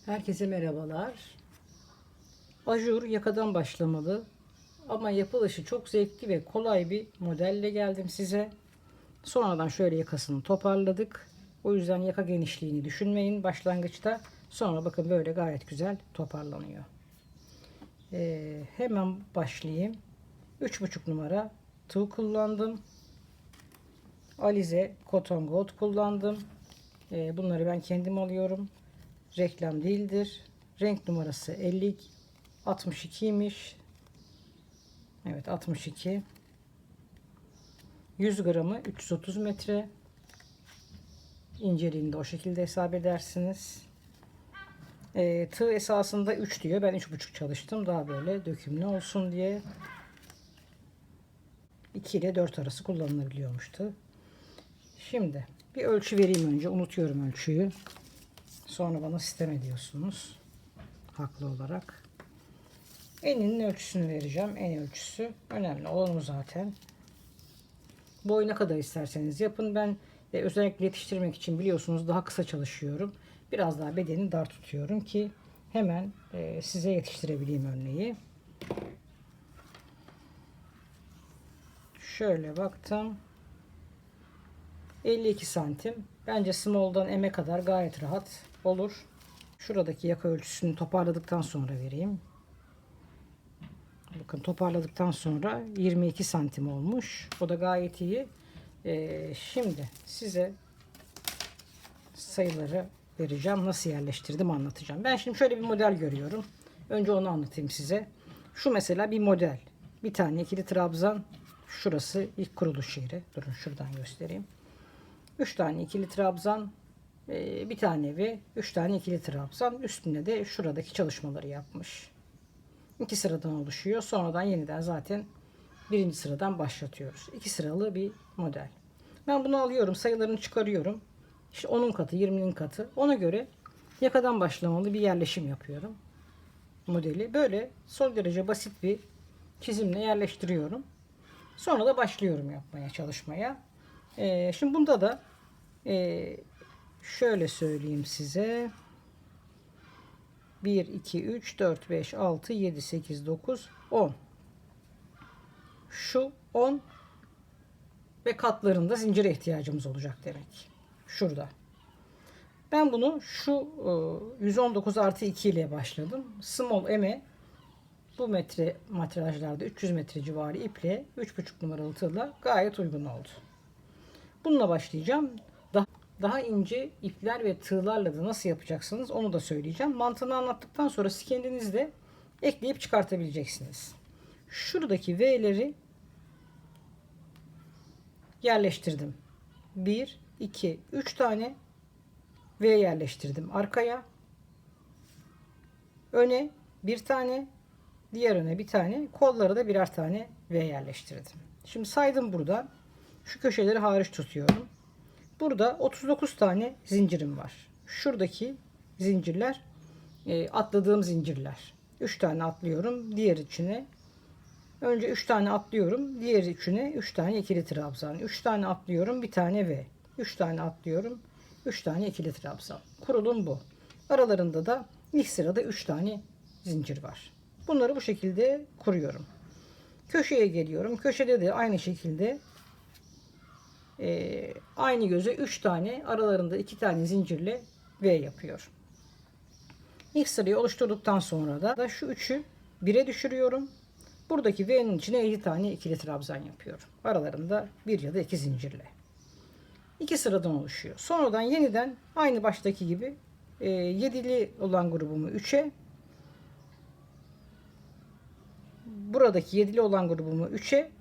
Herkese merhabalar. Ajur yakadan başlamalı ama yapılışı çok zevkli ve kolay bir modelle geldim size. Sonradan şöyle yakasını toparladık. O yüzden yaka genişliğini düşünmeyin başlangıçta. Sonra bakın böyle gayet güzel toparlanıyor. Hemen başlayayım. 3,5 numara tığ kullandım. Alize Cotton Gold kullandım. Bunları ben kendim alıyorum. Reklam değildir. Renk numarası 50 62'ymiş. Evet 62. 100 gramı 330 metre. İnceliğini de o şekilde hesap edersiniz. Tığ esasında 3 diyor. Ben 3,5 çalıştım. Daha böyle dökümlü olsun diye. 2 ile 4 arası kullanılabiliyormuştu. Şimdi bir ölçü vereyim önce. Unutuyorum ölçüyü. Sonra bana sistem ediyorsunuz. Haklı olarak. Eninin ölçüsünü vereceğim. En ölçüsü önemli olan o zaten. Boy ne kadar isterseniz yapın. Ben özellikle yetiştirmek için biliyorsunuz daha kısa çalışıyorum. Biraz daha bedeni dar tutuyorum ki hemen size yetiştirebileyim örneği. Şöyle baktım. 52 santim. Bence small'dan M'e kadar gayet rahat olur. Şuradaki yaka ölçüsünü toparladıktan sonra vereyim. Bakın toparladıktan sonra 22 santim olmuş. O da gayet iyi. Şimdi size sayıları vereceğim. Nasıl yerleştirdim anlatacağım. Ben şimdi şöyle bir model görüyorum. Önce onu anlatayım size. Şu mesela bir model. Bir tane ikili trabzan. Şurası ilk kuruluş yeri. Durun şuradan göstereyim. 3 tane ikili trabzan. Bir tane ve 3 tane ikili trabzan. Üstüne de şuradaki çalışmaları yapmış. 2 sıradan oluşuyor. Sonradan yeniden zaten birinci sıradan başlatıyoruz. 2 sıralı bir model. Ben bunu alıyorum. Sayılarını çıkarıyorum. İşte 10'un katı, 20'nin katı. Ona göre yakadan başlamalı bir yerleşim yapıyorum. Modeli. Böyle son derece basit bir çizimle yerleştiriyorum. Sonra da başlıyorum yapmaya, çalışmaya. Şimdi bunda da şöyle söyleyeyim size. 1, 2, 3, 4, 5, 6, 7, 8, 9, 10. Şu 10 ve katlarında zincire ihtiyacımız olacak demek. Şurada. Ben bunu şu 119 artı 2 ile başladım. Small M'e bu metre materyajlarda 300 metre civarı iple 3,5 numaralı tığla gayet uygun oldu. Bununla başlayacağım. Daha ince ipler ve tığlarla da nasıl yapacaksınız onu da söyleyeceğim. Mantığını anlattıktan sonra siz kendiniz de ekleyip çıkartabileceksiniz. Şuradaki V'leri yerleştirdim. 1, 2, 3 tane V yerleştirdim arkaya. Öne bir tane, diğer öne bir tane, kollara da birer tane V yerleştirdim. Şimdi saydım buradan. Şu köşeleri hariç tutuyorum. Burada 39 tane zincirim var. Şuradaki zincirler atladığım zincirler. 3 tane atlıyorum. Diğer içine önce 3 tane atlıyorum. Diğer içine 3 tane ikili trabzan. 3 tane atlıyorum. Bir tane V. 3 tane atlıyorum. 3 tane ikili trabzan. Kurulum bu. Aralarında da ilk sırada 3 tane zincir var. Bunları bu şekilde kuruyorum. Köşeye geliyorum. Köşede de aynı şekilde aynı göze 3 tane aralarında 2 tane zincirle V yapıyor. İlk sırayı oluşturduktan sonra da şu 3'ü 1'e düşürüyorum. Buradaki V'nin içine 7 tane ikili trabzan yapıyorum. Aralarında 1 ya da 2 zincirle. 2 sıradan oluşuyor. Sonradan yeniden aynı baştaki gibi 7'li olan grubumu 3'e, buradaki 7'li olan grubumu 3'e,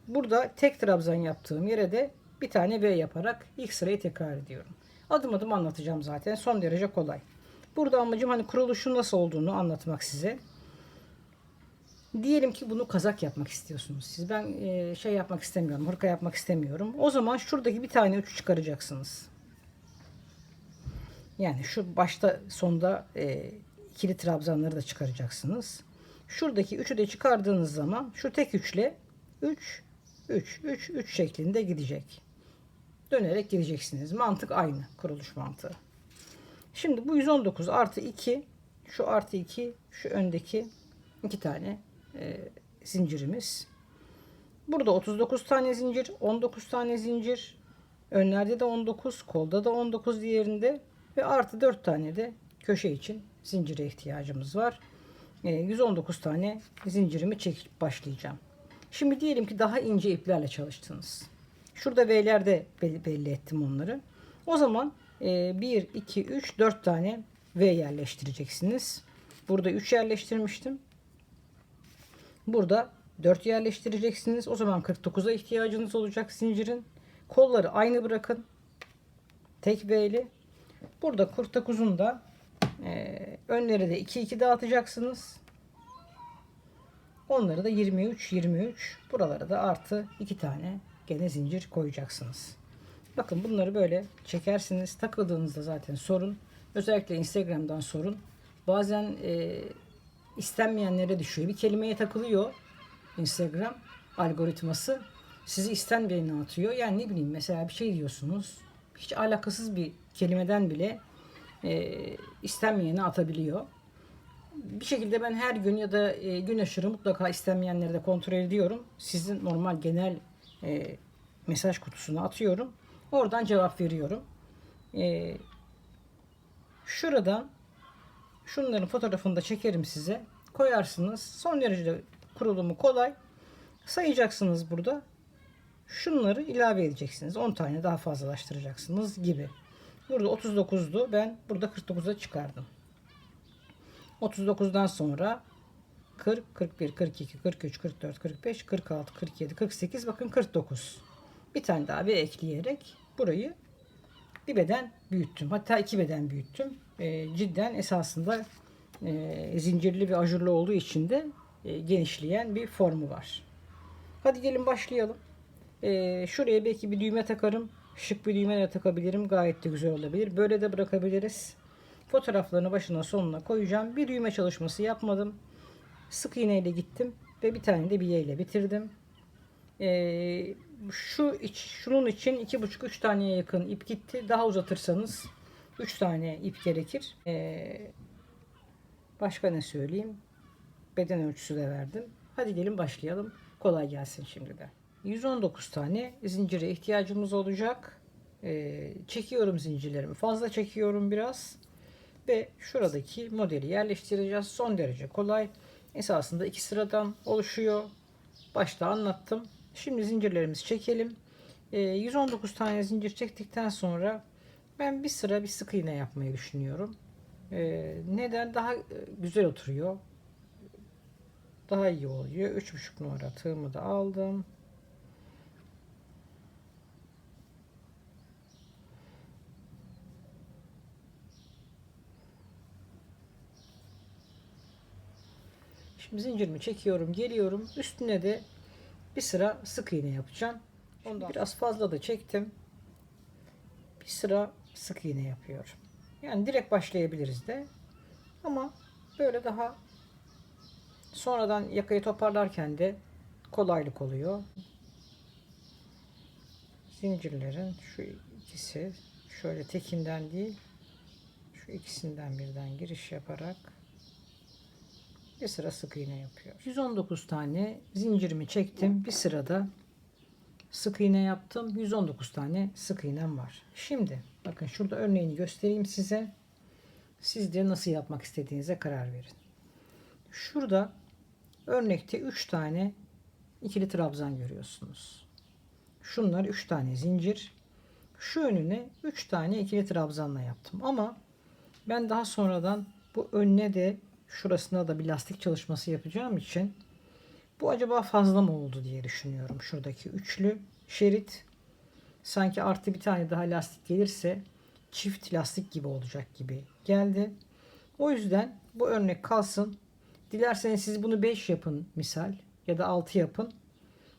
burada tek trabzan yaptığım yere de bir tane V yaparak ilk sırayı tekrar ediyorum. Adım adım anlatacağım zaten. Son derece kolay. Burada amacım hani kuruluşun nasıl olduğunu anlatmak size. Diyelim ki bunu kazak yapmak istiyorsunuz. Siz ben şey yapmak istemiyorum. Hırka yapmak istemiyorum. O zaman şuradaki bir tane 3 çıkaracaksınız. Yani şu başta sonda ikili trabzanları da çıkaracaksınız. Şuradaki 3'ü de çıkardığınız zaman şu tek 3 ile 3 3 3 3 şeklinde gidecek. Dönerek gideceksiniz. Mantık aynı. Kuruluş mantığı. Şimdi bu 119 artı 2, şu artı 2, şu öndeki 2 tane zincirimiz. Burada 39 tane zincir, 19 tane zincir. Önlerde de 19, kolda da 19 diğerinde ve artı 4 tane de köşe için zincire ihtiyacımız var. 119 tane zincirimi çekip başlayacağım. Şimdi diyelim ki daha ince iplerle çalıştınız. Şurada V'lerde belli ettim onları. O zaman 1, 2, 3, 4 tane V yerleştireceksiniz. Burada 3 yerleştirmiştim. Burada 4 yerleştireceksiniz. O zaman 49'a ihtiyacınız olacak zincirin. Kolları aynı bırakın. Tek V'li. Burada 49'un da önleri de 2 2 dağıtacaksınız. Onları da 23 23. Buralara da artı 2 tane gene zincir koyacaksınız. Bakın bunları böyle çekersiniz. Takıldığınızda zaten sorun. Özellikle Instagram'dan sorun. Bazen istenmeyenlere düşüyor. Bir kelimeye takılıyor Instagram algoritması. Sizi istenmeyene atıyor. Yani ne bileyim, mesela bir şey diyorsunuz. Hiç alakasız bir kelimeden bile istenmeyene atabiliyor. Bir şekilde ben her gün ya da gün aşırı mutlaka istenmeyenleri de kontrol ediyorum. Sizin normal genel mesaj kutusuna atıyorum. Oradan cevap veriyorum. Şuradan şunların fotoğrafını da çekerim size. Koyarsınız. Son derece kurulumu kolay. Sayacaksınız burada. Şunları ilave edeceksiniz. 10 tane daha fazlalaştıracaksınız gibi. Burada 39'du. Ben burada 49'a çıkardım. 39'dan sonra 40, 41, 42, 43, 44, 45, 46, 47, 48, bakın 49. Bir tane daha bir ekleyerek burayı bir beden büyüttüm. Hatta 2 beden büyüttüm. Cidden esasında zincirli ve ajurlu olduğu için de genişleyen bir formu var. Hadi gelin başlayalım. Şuraya belki bir düğme takarım. Şık bir düğme de takabilirim. Gayet de güzel olabilir. Böyle de bırakabiliriz. Fotoğraflarını başına sonuna koyacağım. Bir düğme çalışması yapmadım. Sık iğne ile gittim ve bir tane de bilye ile bitirdim. Şunun için 2,5-3 taneye yakın ip gitti. Daha uzatırsanız 3 tane ip gerekir. Başka ne söyleyeyim? Beden ölçüsü de verdim. Hadi gelin başlayalım. Kolay gelsin şimdiden. 119 tane zincire ihtiyacımız olacak. Çekiyorum zincirlerimi. Fazla çekiyorum biraz. Ve şuradaki modeli yerleştireceğiz. Son derece kolay. Esasında 2 sıradan oluşuyor. Başta anlattım. Şimdi zincirlerimizi çekelim. 119 tane zincir çektikten sonra ben bir sıra bir sık iğne yapmayı düşünüyorum. Neden? Daha güzel oturuyor. Daha iyi oluyor. 3,5 numara tığımı da aldım. Şimdi zincirimi çekiyorum, geliyorum. Üstüne de bir sıra sık iğne yapacağım. Ondan biraz fazla da çektim. Bir sıra sık iğne yapıyorum. Yani direkt başlayabiliriz de. Ama böyle daha sonradan yakayı toparlarken de kolaylık oluyor. Zincirlerin şu ikisi şöyle tekinden değil, şu ikisinden birden giriş yaparak bir sıra sık iğne yapıyor. 119 tane zincirimi çektim. Bir sırada sık iğne yaptım. 119 tane sık iğnem var. Şimdi bakın şurada örneğini göstereyim size. Siz de nasıl yapmak istediğinize karar verin. Şurada örnekte 3 tane ikili trabzan görüyorsunuz. Şunlar 3 tane zincir. Şu önüne 3 tane ikili trabzanla yaptım. Ama ben daha sonradan bu önüne de şurasına da bir lastik çalışması yapacağım için bu acaba fazla mı oldu diye düşünüyorum. Şuradaki üçlü şerit sanki artı bir tane daha lastik gelirse çift lastik gibi olacak gibi geldi. O yüzden bu örnek kalsın. Dilerseniz siz bunu 5 yapın misal ya da 6 yapın.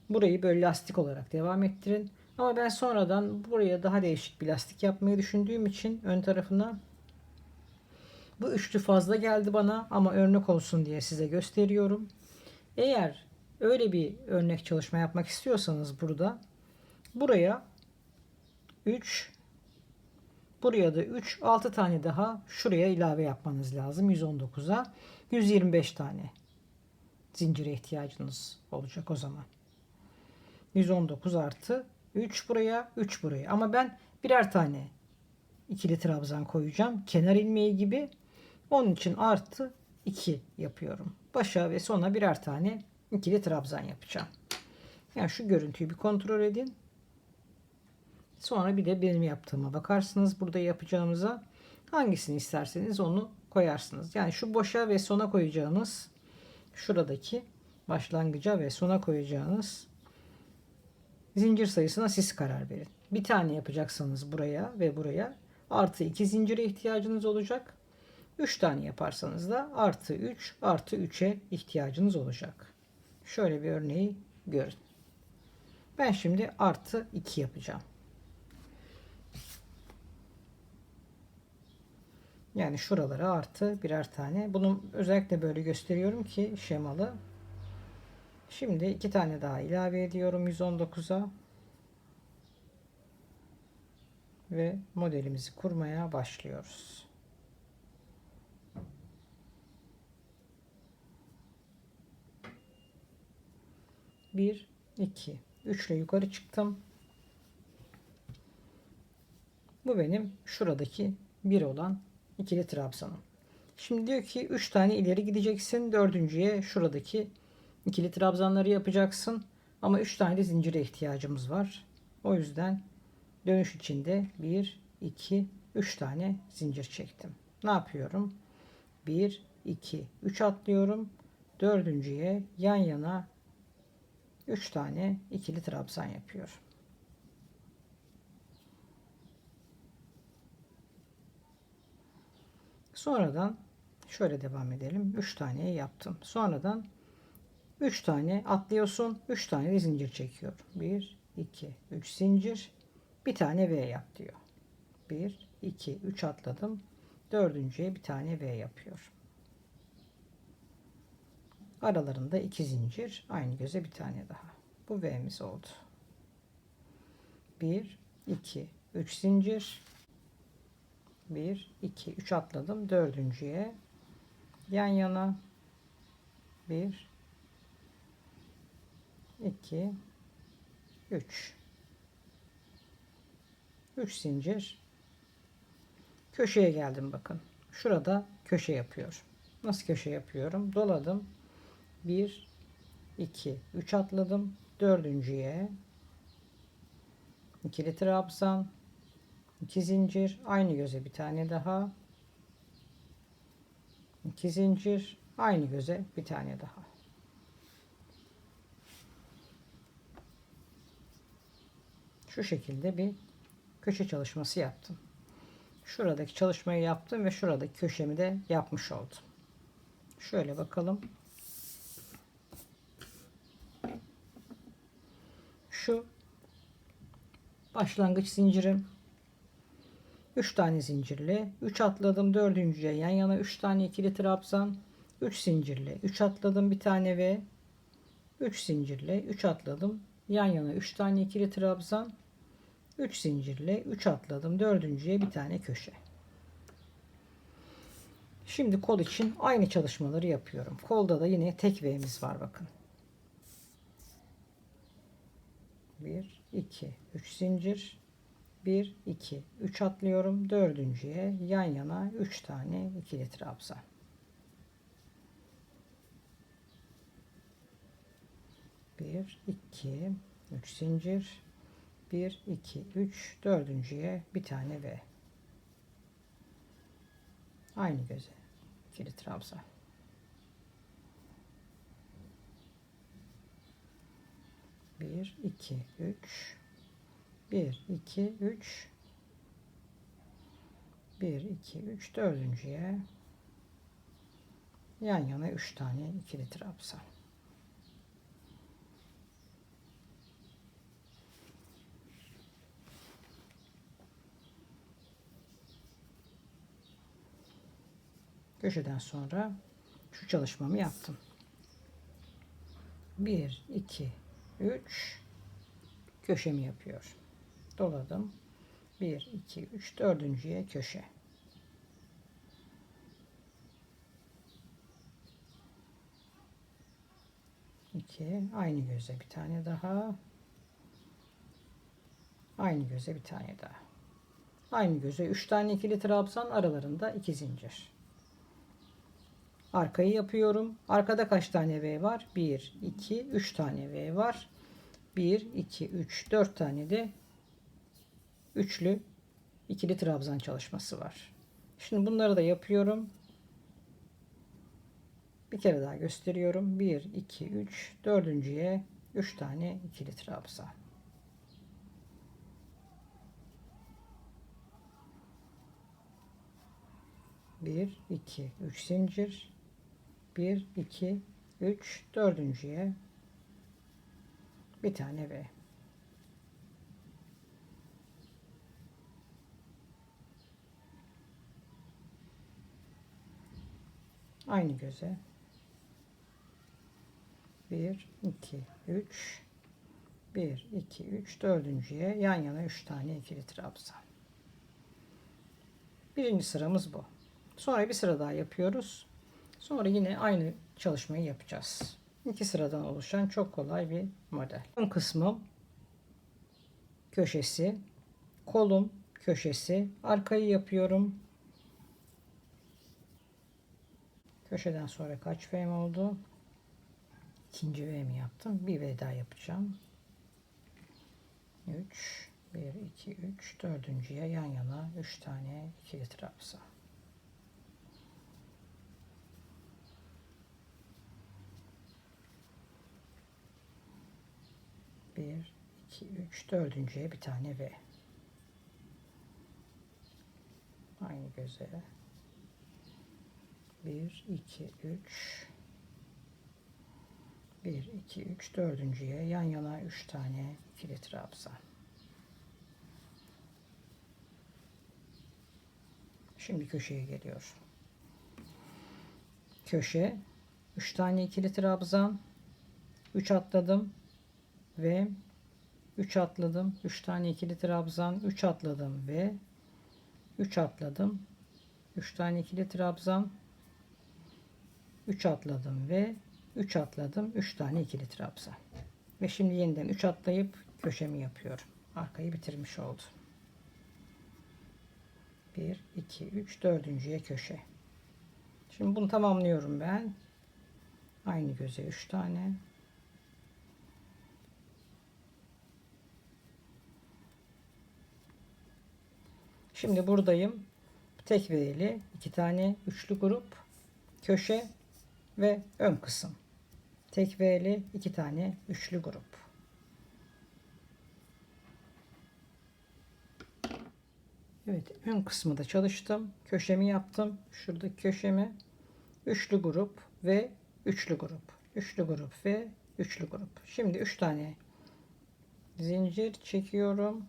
Burayı böyle lastik olarak devam ettirin. Ama ben sonradan buraya daha değişik bir lastik yapmayı düşündüğüm için ön tarafına bu üçlü fazla geldi bana ama örnek olsun diye size gösteriyorum. Eğer öyle bir örnek çalışma yapmak istiyorsanız burada buraya 3 Buraya da 3, 6 tane daha şuraya ilave yapmanız lazım. 119'a 125 tane zincire ihtiyacınız olacak o zaman. 119 artı 3 buraya, 3 buraya. Ama ben birer tane ikili trabzan koyacağım. Kenar ilmeği gibi. Onun için artı 2 yapıyorum. Başa ve sona birer tane ikili trabzan yapacağım. Yani şu görüntüyü bir kontrol edin. Sonra bir de benim yaptığıma bakarsınız. Burada yapacağımıza hangisini isterseniz onu koyarsınız. Yani şu başa ve sona koyacağınız, şuradaki başlangıca ve sona koyacağınız zincir sayısına siz karar verin. Bir tane yapacaksanız buraya ve buraya artı 2 zincire ihtiyacınız olacak. 3 tane yaparsanız da artı 3 artı 3'e ihtiyacınız olacak. Şöyle bir örneği görün. Ben şimdi artı 2 yapacağım. Yani şuralara artı birer tane. Bunu özellikle böyle gösteriyorum ki şemalı. Şimdi 2 tane daha ilave ediyorum 119'a. Ve modelimizi kurmaya başlıyoruz. Bir, iki, 3 ile yukarı çıktım. Bu benim şuradaki 1 olan ikili trabzanım. Şimdi diyor ki 3 tane ileri gideceksin. Dördüncüye şuradaki ikili trabzanları yapacaksın. Ama 3 tane de zincire ihtiyacımız var. O yüzden dönüş içinde 1, 2, 3 tane zincir çektim. Ne yapıyorum? 1, 2, 3 atlıyorum. Dördüncüye yan yana 3 tane ikili trabzan yapıyorum. Sonradan şöyle devam edelim. 3 tane yaptım. Sonradan 3 tane atlıyorsun. 3 tane de zincir çekiyorum. 1, 2, 3 zincir. Bir tane V yap diyor. 1, 2, 3 atladım. Dördüncüye bir tane V yapıyorum. Aralarında 2 zincir. Aynı göze bir tane daha. Bu V'miz oldu. 1, 2, 3 zincir. 1, 2, 3 atladım. Dördüncüye yan yana 1, 2, 3. 3 zincir. Köşeye geldim bakın. Şurada köşe yapıyorum. Nasıl köşe yapıyorum? Doladım. 1, 2, 3 atladım. Dördüncüye ikili trabzan, 2 zincir, aynı göze bir tane daha, 2 zincir, aynı göze bir tane daha. Şu şekilde bir köşe çalışması yaptım. Şuradaki çalışmayı yaptım ve şuradaki köşemi de yapmış oldum. Şöyle bakalım. Şu başlangıç zincirim. 3 tane zincirle 3 atladım, dördüncüye yan yana 3 tane ikili trabzan, 3 zincirle 3 atladım, bir tane ve 3 zincirle 3 atladım, yan yana 3 tane ikili trabzan, 3 zincirle 3 atladım, dördüncüye bir tane köşe. Şimdi kol için aynı çalışmaları yapıyorum. Kolda da yine tek V'miz var bakın. 1, 2, 3 zincir. 1, 2, 3 atlıyorum. Dördüncüye yan yana 3 tane ikili trabzan. Bir, iki, 3 zincir. 1, 2, 3, dördüncüye bir tane V. Aynı göze ikili trabzan. 1, 2, 3, 1, 2, 3, 1, 2, 3, dördüncüye yan yana 3 tane ikili trabzan. Köşeden sonra şu çalışmamı yaptım. 1, 2, 3 köşemi yapıyorum. Doladım. 1, 2, 3, dördüncüye köşe. İki, aynı göze bir tane daha. Aynı göze bir tane daha. Aynı göze 3 tane ikili trabzan, aralarında 2 zincir. Arkayı yapıyorum. Arkada kaç tane V var? 1, 2, 3 tane V var. 1, 2, 3, 4 tane de üçlü ikili trabzan çalışması var. Şimdi bunları da yapıyorum. Bir kere daha gösteriyorum. 1, 2, 3, dördüncüye 3 tane ikili trabzan. Bir, iki, üç zincir. 1, 2, 3, dördüncüye bir tane V. Aynı göze 1, 2, 3, 1, 2, 3, dördüncüye yan yana 3 tane ikili trabzan. Birinci sıramız bu. Sonra bir sıra daha yapıyoruz. Sonra yine aynı çalışmayı yapacağız. İki sıradan oluşan çok kolay bir model. Ön kısmım, köşesi, kolum, köşesi, arkayı yapıyorum. Köşeden sonra kaç V'm oldu? İkinci V'mi yaptım. Bir V daha yapacağım. 3, 1, 2, 3, dördüncüye yan yana 3 tane ikili trabzan. Bir, iki, üç, dördüncüye bir tane V. Aynı göze. 1, 2, 3, 1, 2, 3, dördüncüye yan yana 3 tane ikili trabzan. Şimdi köşeye geliyor. Köşe 3 tane ikili trabzan, 3 atladım ve 3 atladım, 3 tane ikili trabzan, 3 atladım ve 3 atladım, 3 tane ikili trabzan, 3 atladım ve 3 atladım, 3 tane ikili trabzan. Ve şimdi yeniden 3 atlayıp köşemi yapıyorum. Arkayı bitirmiş oldum. 1, 2, 3, dördüncüye köşe. Şimdi bunu tamamlıyorum ben. Aynı göze 3 tane. Şimdi buradayım. Tek V'li 2 tane üçlü grup, köşe ve ön kısım. Tek V'li 2 tane üçlü grup. Evet, ön kısmı da çalıştım. Köşemi yaptım. Şuradaki köşemi üçlü grup ve üçlü grup. Üçlü grup ve üçlü grup. Şimdi 3 tane zincir çekiyorum.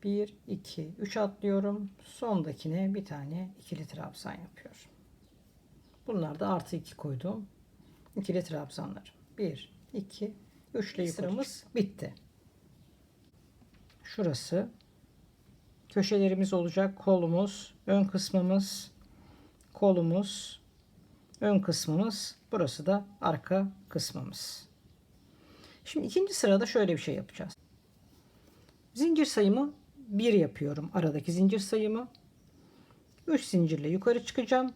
1, 2, 3 atlıyorum. Sondakine bir tane ikili trabzan yapıyorum. Bunlar da artı 2 koydum. İkili trabzanlar. 1, 2, 3 ile sıramız bitti. Şurası köşelerimiz olacak. Kolumuz, ön kısmımız, kolumuz, ön kısmımız. Burası da arka kısmımız. Şimdi ikinci sırada şöyle bir şey yapacağız. Zincir sayımı 1 yapıyorum. Aradaki zincir sayımı. 3 zincirle yukarı çıkacağım.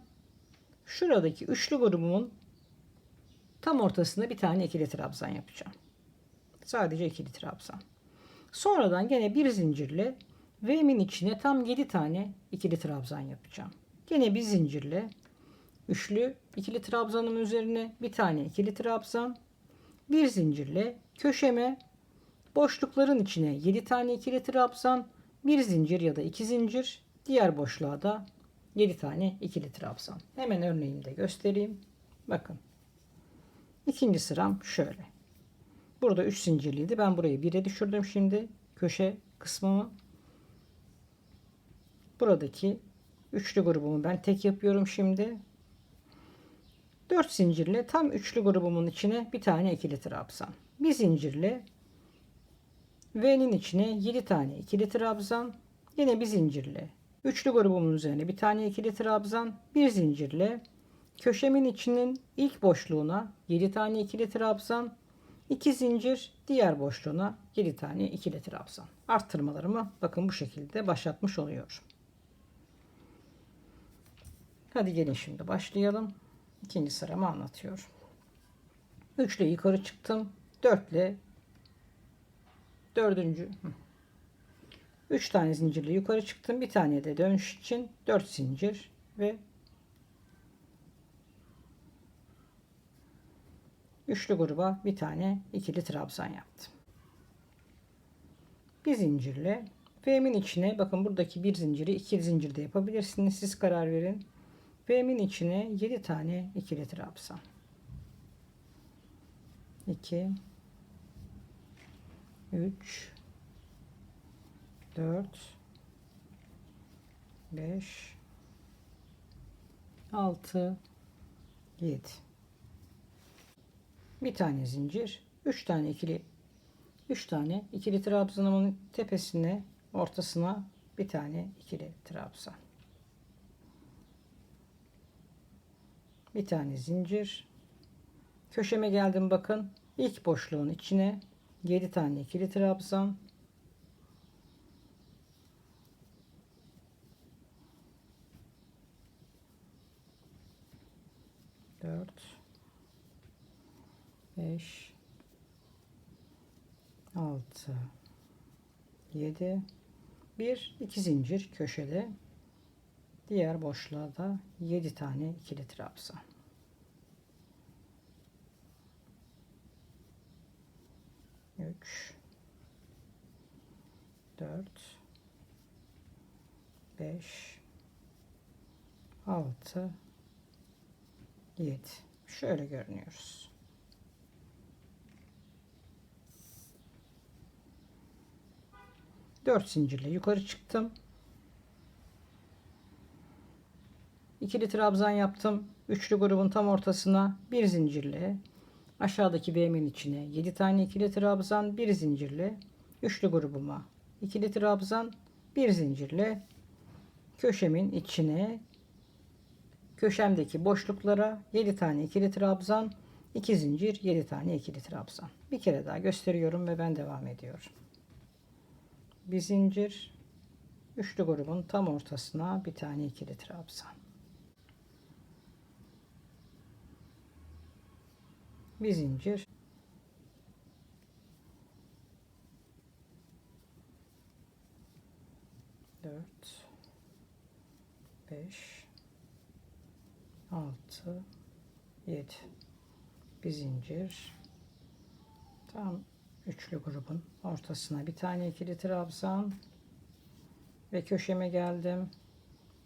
Şuradaki üçlü grubumun tam ortasında bir tane ikili trabzan yapacağım. Sadece ikili trabzan. Sonradan gene bir zincirle V'min içine tam 7 tane ikili trabzan yapacağım. Gene bir zincirle üçlü ikili trabzanın üzerine bir tane ikili trabzan, bir zincirle köşeme boşlukların içine 7 tane ikili trabzan, bir zincir ya da 2 zincir, diğer boşluğa da 7 tane ikili trabzan. Hemen örneğimde göstereyim. Bakın. İkinci sıram şöyle. Burada 3 zincirliydi. Ben burayı 1'e düşürdüm şimdi. Köşe kısmımı. Buradaki üçlü grubumu ben tek yapıyorum şimdi. 4 zincirle tam üçlü grubumun içine bir tane ikili trabzan. Bir zincirle V'nin içine 7 tane ikili trabzan, yine bir zincirle üçlü grubumun üzerine bir tane ikili trabzan, bir zincirle köşemin içinin ilk boşluğuna 7 tane ikili trabzan, 2 zincir, diğer boşluğuna 7 tane ikili trabzan. Arttırmalarımı bakın bu şekilde başlatmış oluyorum. Hadi gelin şimdi başlayalım. İkinci sıramı anlatıyorum. 3 ile yukarı çıktım. 4 ile dördüncü 3 tane zincirle yukarı çıktım. Bir tane de dönüş için 4 zincir ve üçlü gruba bir tane ikili trabzan yaptım. Bir zincirle V'min içine, bakın buradaki bir zinciri iki zincirde yapabilirsiniz. Siz karar verin. V'min içine 7 tane ikili trabzan. 2 3 4 5 6 7. Bir tane zincir, 3 tane ikili trabzanımın tepesine, ortasına bir tane ikili trabzan. Bir tane zincir. Köşeme geldim, bakın. İlk boşluğun içine 7 tane ikili trabzan. Dört, 5, 6, 7, bir iki zincir köşede, diğer boşluğa da 7 tane ikili trabzan. 3 4 5 6 7. Şöyle görünüyoruz. Dört zincirle yukarı çıktım. İkili trabzan yaptım. Üçlü grubun tam ortasına bir zincirle aşağıdaki V'min içine 7 tane ikili trabzan, bir zincirle üçlü grubuma ikili trabzan, bir zincirle köşemin içine, köşemdeki boşluklara 7 tane ikili trabzan, 2 zincir, 7 tane ikili trabzan. Bir kere daha gösteriyorum ve ben devam ediyorum. Bir zincir, üçlü grubun tam ortasına bir tane ikili trabzan. Bir zincir, 4 5 6 7, bir zincir, tam üçlü grubun ortasına bir tane ikili trabzan ve köşeme geldim.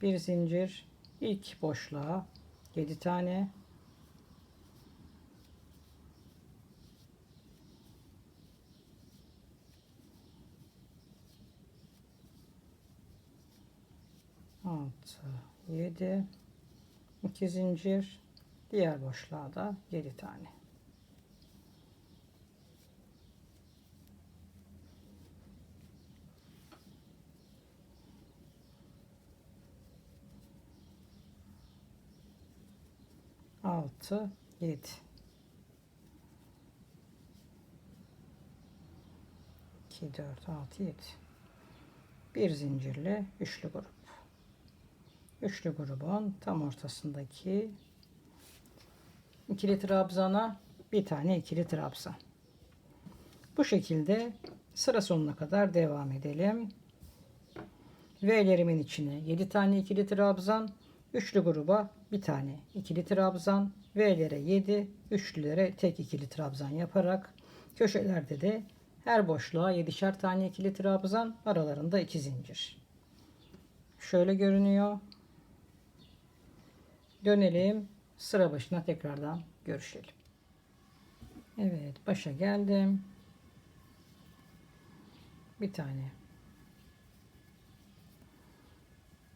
Bir zincir, ilk boşluğa 7 tane, altı, 7, 2 zincir, diğer boşluğa da 7 tane. Altı, 7. 2, 4, 6, 7. Bir zincirle üçlü grup. Üçlü grubun tam ortasındaki ikili trabzana bir tane ikili trabzan. Bu şekilde sıra sonuna kadar devam edelim. V'lerimin içine 7 tane ikili trabzan, üçlü gruba bir tane ikili trabzan, V'lere 7, üçlülere tek ikili trabzan yaparak köşelerde de her boşluğa 7'şer tane ikili trabzan, aralarında 2 zincir. Şöyle görünüyor. Dönelim. Sıra başına tekrardan görüşelim. Evet, başa geldim. Bir tane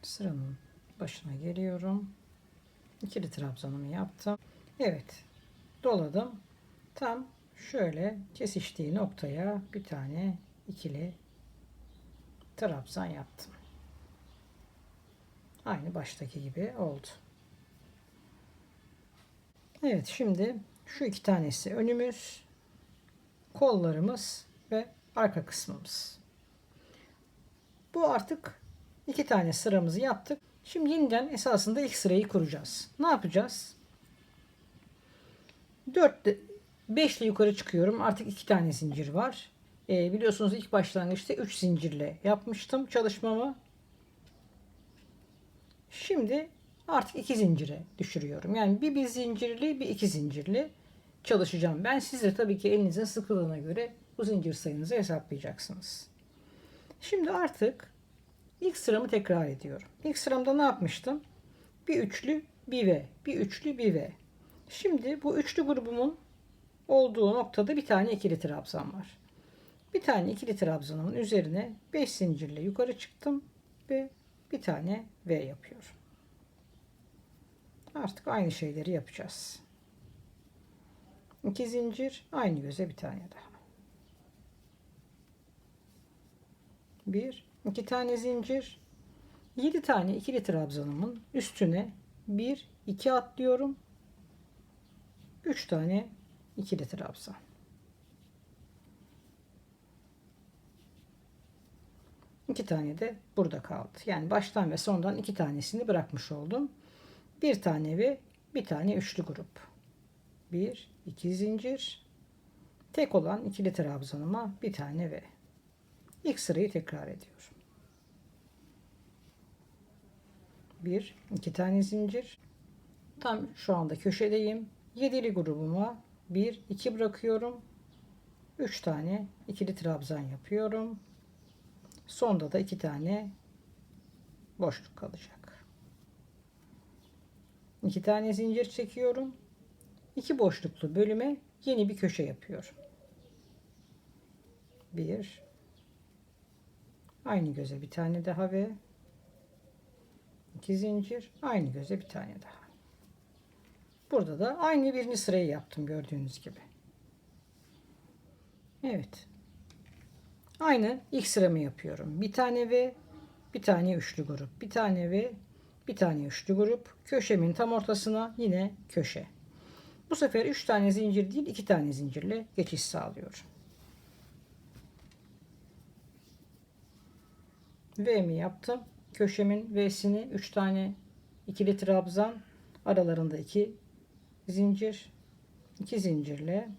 sıranın başına geliyorum. İkili trabzanımı yaptım. Evet, doladım. Tam şöyle kesiştiği noktaya bir tane ikili trabzan yaptım. Aynı baştaki gibi oldu. Evet, şimdi şu iki tanesi önümüz, kollarımız ve arka kısmımız. Bu artık iki tane sıramızı yaptık. Şimdi yeniden esasında ilk sırayı kuracağız. Ne yapacağız? 4 5 ile yukarı çıkıyorum. Artık iki tane zincir var. Biliyorsunuz ilk başlangıçta 3 zincirle yapmıştım çalışmamı. Şimdi artık iki zincire düşürüyorum. Yani bir zincirli, bir iki zincirli çalışacağım. Ben size tabii ki elinizin sıkılığına göre bu zincir sayınızı hesaplayacaksınız. Şimdi artık ilk sıramı tekrar ediyorum. İlk sıramda ne yapmıştım? Bir üçlü, bir V, bir üçlü, bir V. Şimdi bu üçlü grubumun olduğu noktada bir tane ikili trabzan var. Bir tane ikili trabzanımın üzerine 5 zincirle yukarı çıktım ve bir tane V yapıyorum. Artık aynı şeyleri yapacağız. 2 zincir, aynı göze bir tane daha. 1 2 tane zincir, 7 tane ikili trabzanımın üstüne 1 2 atlıyorum. 3 tane ikili trabzan. 2 tane de burada kaldı. Yani baştan ve sondan 2 tanesini bırakmış oldum. Bir tane ve bir tane üçlü grup. 1 2 zincir. Tek olan ikili trabzanıma bir tane ve ilk sırayı tekrar ediyorum. 1 2 tane zincir. Tam şu anda köşedeyim. Yedili grubuma 1 2 bırakıyorum. 3 tane ikili trabzan yapıyorum. Sonda da 2 tane boşluk kalacak. 2 tane zincir çekiyorum. 2 boşluklu bölüme yeni bir köşe yapıyorum. 1 aynı göze bir tane daha ve 2 zincir, aynı göze bir tane daha. Burada da aynı birinci sırayı yaptım gördüğünüz gibi. Evet. Aynı ilk sıramı yapıyorum. Bir tane ve bir tane üçlü grup. Bir tane ve bir tane üçlü grup. Köşemin tam ortasına yine köşe. Bu sefer 3 tane zincir değil 2 tane zincirle geçiş sağlıyorum. V'mi yaptım. Köşemin V'sini 3 tane ikili trabzan, aralarında 2 zincir, 2 zincirle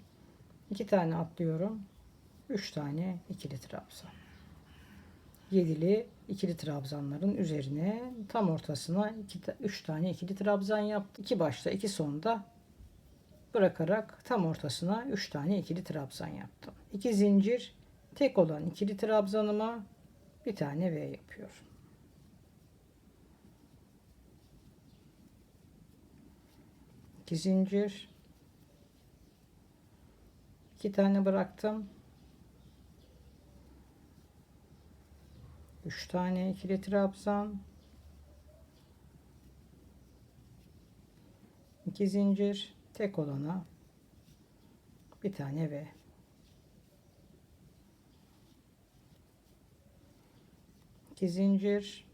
2 tane atlıyorum. 3 tane ikili trabzan. Yedili ikili trabzanların üzerine tam ortasına 3 tane ikili trabzan yaptım. 2 başta 2 sonda bırakarak tam ortasına 3 tane ikili trabzan yaptım. 2 zincir, tek olan ikili trabzanıma bir tane V yapıyorum. 2 zincir, 2 tane bıraktım. 3 tane ikili trabzan, 2 zincir, tek olana bir tane V. 2 zincir,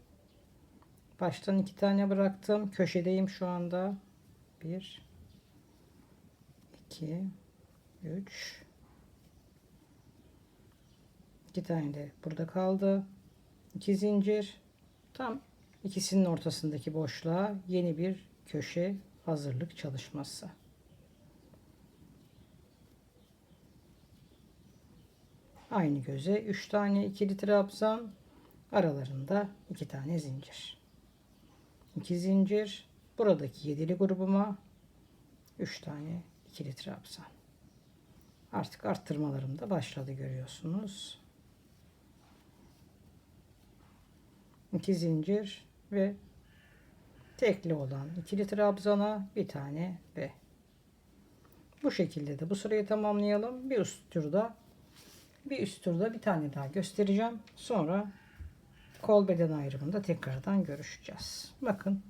baştan 2 tane bıraktım. Köşedeyim şu anda. 1 2 3 2 tane de burada kaldı. 2 zincir, tam ikisinin ortasındaki boşluğa yeni bir köşe hazırlık çalışması. Aynı göze 3 tane ikili trabzan, aralarında 2 tane zincir. 2 zincir, buradaki yedili grubuma 3 tane ikili trabzan. Artık arttırmalarım da başladı görüyorsunuz. 2 zincir ve tekli olan ikili trabzana bir tane ve bu şekilde de bu sırayı tamamlayalım. Bir üst turda bir tane daha göstereceğim. Sonra kol beden ayrımında tekrardan görüşeceğiz. Bakın,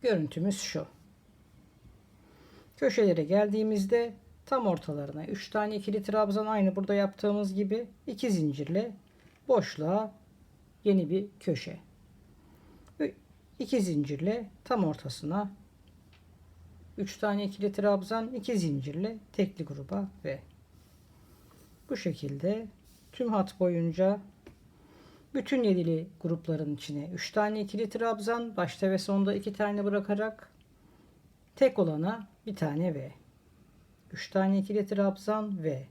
görüntümüz şu. Köşelere geldiğimizde tam ortalarına 3 tane ikili trabzan, aynı burada yaptığımız gibi 2 zincirle boşluğa yeni bir köşe. 2 zincirle tam ortasına 3 tane ikili trabzan, 2 zincirle tekli gruba ve bu şekilde tüm hat boyunca bütün yedili grupların içine 3 tane ikili trabzan, başta ve sonda 2 tane bırakarak tek olana bir tane V. 3 tane ikili trabzan ve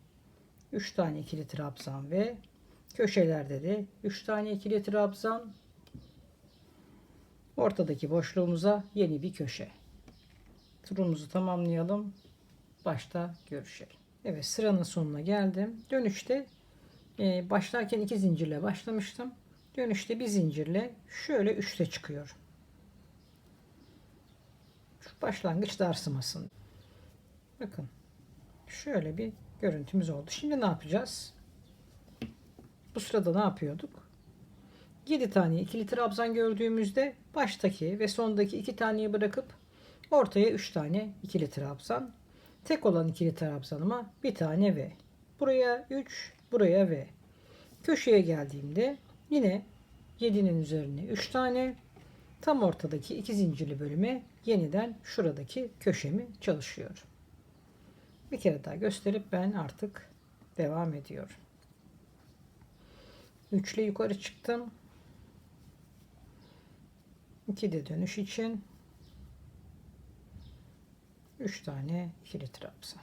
3 tane ikili trabzan ve köşelerde de 3 tane ikili trabzan, ortadaki boşluğumuza yeni bir köşe. Turumuzu tamamlayalım. Başta görüşelim. Evet, sıranın sonuna geldim. Dönüşte başlarken 2 zincirle başlamıştım. Dönüşte bir zincirle şöyle 3'te çıkıyorum. Şu başlangıç darsımasın. Bakın şöyle bir görüntümüz oldu. Şimdi ne yapacağız? Bu sırada ne yapıyorduk? 7 tane ikili trabzan gördüğümüzde baştaki ve sondaki 2 taneyi bırakıp ortaya 3 tane ikili trabzan. Tek olan ikili trabzanıma bir tane V. Buraya 3, buraya V. Köşeye geldiğimde yine 7'nin üzerine 3 tane, tam ortadaki 2 zincirli bölüme yeniden şuradaki köşemi çalışıyorum. Bir kere daha gösterip ben artık devam ediyorum. 3 ile yukarı çıktım. 2 de dönüş için 3 tane ikili trabzan.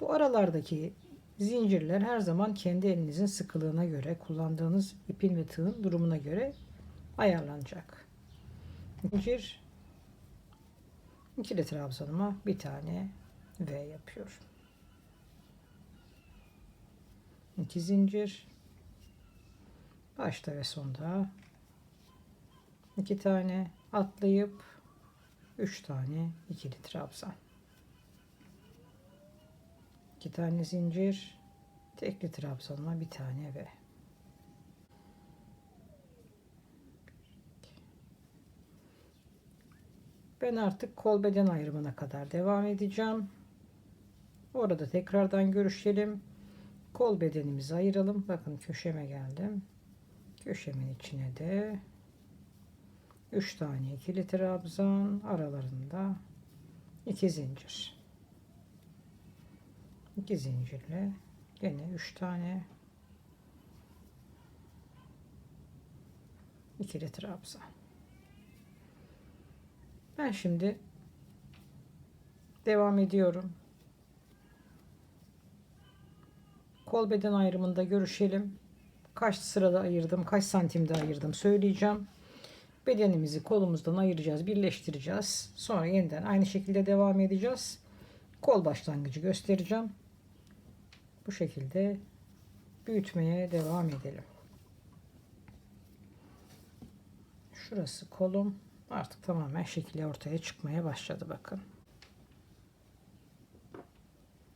Bu aralardaki zincirler her zaman kendi elinizin sıkılığına göre, kullandığınız ipin ve tığın durumuna göre ayarlanacak. Zincir, ikili trabzanıma bir tane V yapıyorum. 2 zincir, başta ve sonda 2 tane atlayıp 3 tane ikili trabzan. 2 tane zincir, tekli trabzanıma bir tane ve ben artık kol beden ayrımına kadar devam edeceğim. Orada tekrardan görüşelim. Kol bedenimizi ayıralım. Bakın köşeme geldim. Köşemin içine de 3 tane ikili trabzan, aralarında 2 zincir. 2 zincirle yine 3 tane ikili trabzan. Ben şimdi devam ediyorum. Kol beden ayrımında görüşelim. Kaç sırada ayırdım, kaç santimde ayırdım söyleyeceğim. Bedenimizi kolumuzdan ayıracağız, birleştireceğiz. Sonra yeniden aynı şekilde devam edeceğiz. Kol başlangıcı göstereceğim. Bu şekilde büyütmeye devam edelim. Şurası kolum. Artık tamamen şekli ortaya çıkmaya başladı bakın.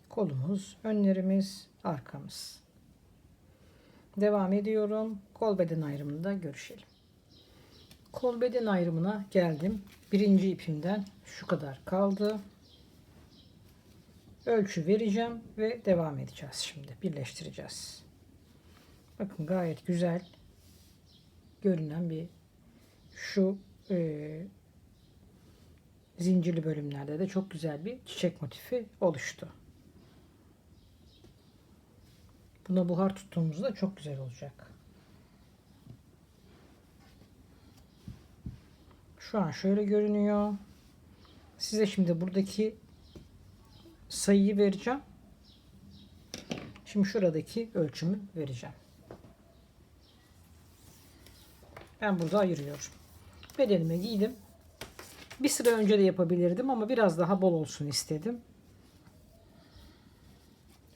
Kolumuz, önlerimiz, arkamız. Devam ediyorum. Kol beden ayrımında görüşelim. Kol beden ayrımına geldim. Birinci ipimden şu kadar kaldı. Ölçü vereceğim ve devam edeceğiz şimdi. Birleştireceğiz. Bakın gayet güzel görünen bir şu zincirli bölümlerde de çok güzel bir çiçek motifi oluştu. Buna buhar tuttuğumuzda çok güzel olacak. Şu an şöyle görünüyor. Size şimdi buradaki sayıyı vereceğim. Şimdi şuradaki ölçümü vereceğim. Ben burada ayırıyorum. Bedenime giydim. Bir sıra önce de yapabilirdim ama biraz daha bol olsun istedim.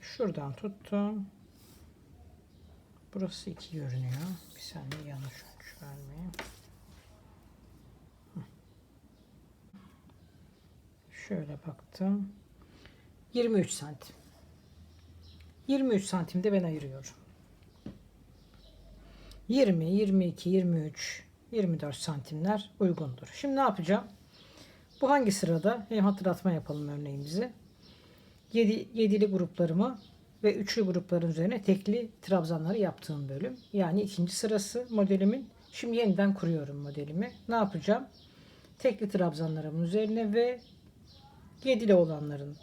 Şuradan tuttum. Burası 2 görünüyor. Bir saniye, yanlış ölçü vermeyeyim. Şöyle baktım. 23 santim. 23 santimde ben ayırıyorum. 20, 22, 23, 24 santimler uygundur. Şimdi ne yapacağım? Bu hangi sırada? Hem hatırlatma yapalım örneğimizi. yedili gruplarımı ve üçlü grupların üzerine tekli trabzanları yaptığım bölüm. Yani ikinci sırası modelimin. Şimdi yeniden kuruyorum modelimi. Ne yapacağım? Tekli trabzanlarımın üzerine ve yedili olanların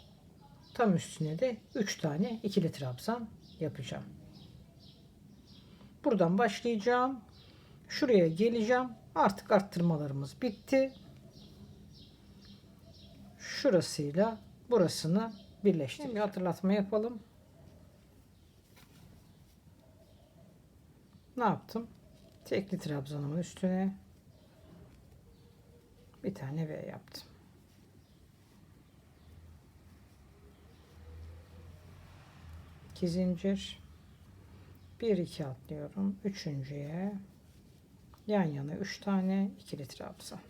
tam üstüne de 3 tane ikili trabzan yapacağım. Buradan başlayacağım. Şuraya geleceğim. Artık arttırmalarımız bitti. Şurasıyla burasını birleştireceğim. Bir hatırlatma yapalım. Ne yaptım? Tekli trabzanımın üstüne bir tane V yaptım. İki zincir. 1 2 atlıyorum. Üçüncüye yan yana 3 tane ikili trabzan.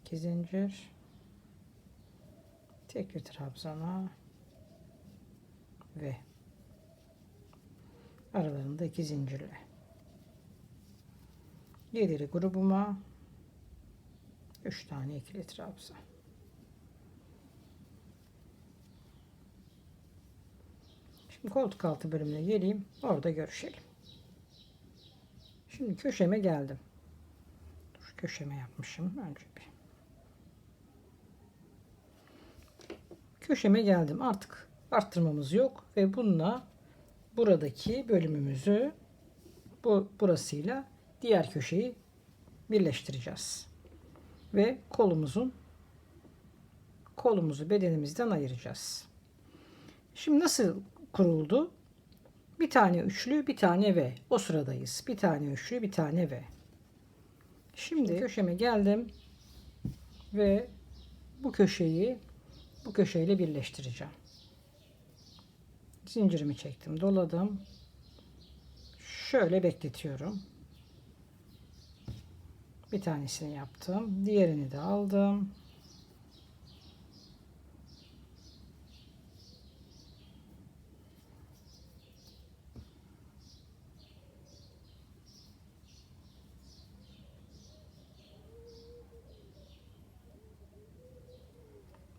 İki zincir. Tekli trabzana ve aralarında 2 zincirle yedili grubuma 3 tane ikili trabzan. Şimdi koltuk altı bölümüne geleyim. Orada görüşelim. Şimdi köşeme geldim. Dur, köşeme yapmışım. Önce bir. Köşeme geldim. Artık arttırmamız yok ve bununla buradaki bölümümüzü burasıyla diğer köşeyi birleştireceğiz. Ve kolumuzu bedenimizden ayıracağız. Şimdi nasıl kuruldu? Bir tane üçlü, bir tane V. O sıradayız. Bir tane üçlü, bir tane V. Şimdi köşeme geldim ve bu köşeyi bu köşeyle birleştireceğim. Zincirimi çektim, doladım. Şöyle bekletiyorum. Bir tanesini yaptım. Diğerini de aldım.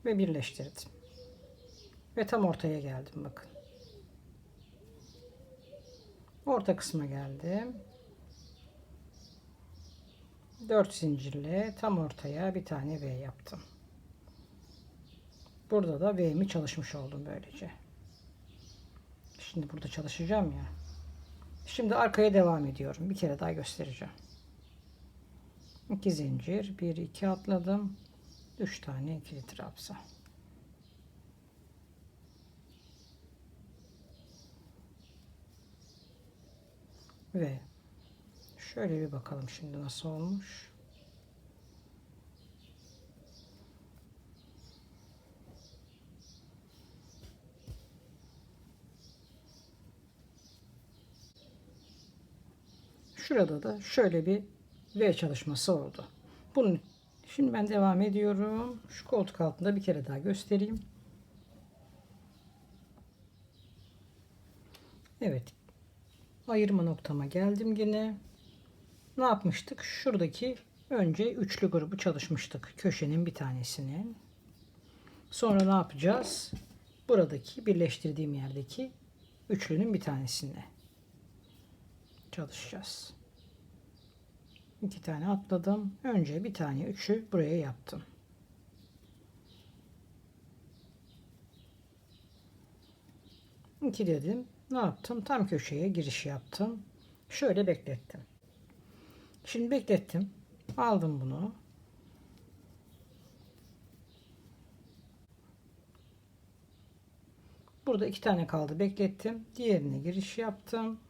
Ve birleştirdim. Ve tam ortaya geldim, bakın. Orta kısma geldim. 4 zincirle tam ortaya bir tane V yaptım. Burada da V'mi çalışmış oldum böylece. Şimdi burada çalışacağım ya. Şimdi arkaya devam ediyorum. Bir kere daha göstereceğim. 2 zincir, 1 2 atladım. 3 tane ikili trabzan. Ve şöyle bir bakalım şimdi nasıl olmuş. Şurada da şöyle bir V çalışması oldu. Bunun şimdi ben devam ediyorum. Şu koltuk altında bir kere daha göstereyim. Evet. Ayırma noktama geldim yine. Ne yapmıştık? Şuradaki önce üçlü grubu çalışmıştık. Köşenin bir tanesini. Sonra ne yapacağız? Buradaki birleştirdiğim yerdeki üçlünün bir tanesini çalışacağız. 2 tane atladım. Önce bir tane üçü buraya yaptım. İki dedim. Ne yaptım? Tam köşeye giriş yaptım. Şöyle beklettim. Şimdi beklettim. Aldım bunu. Burada 2 tane kaldı. Beklettim. Diğerine giriş yaptım.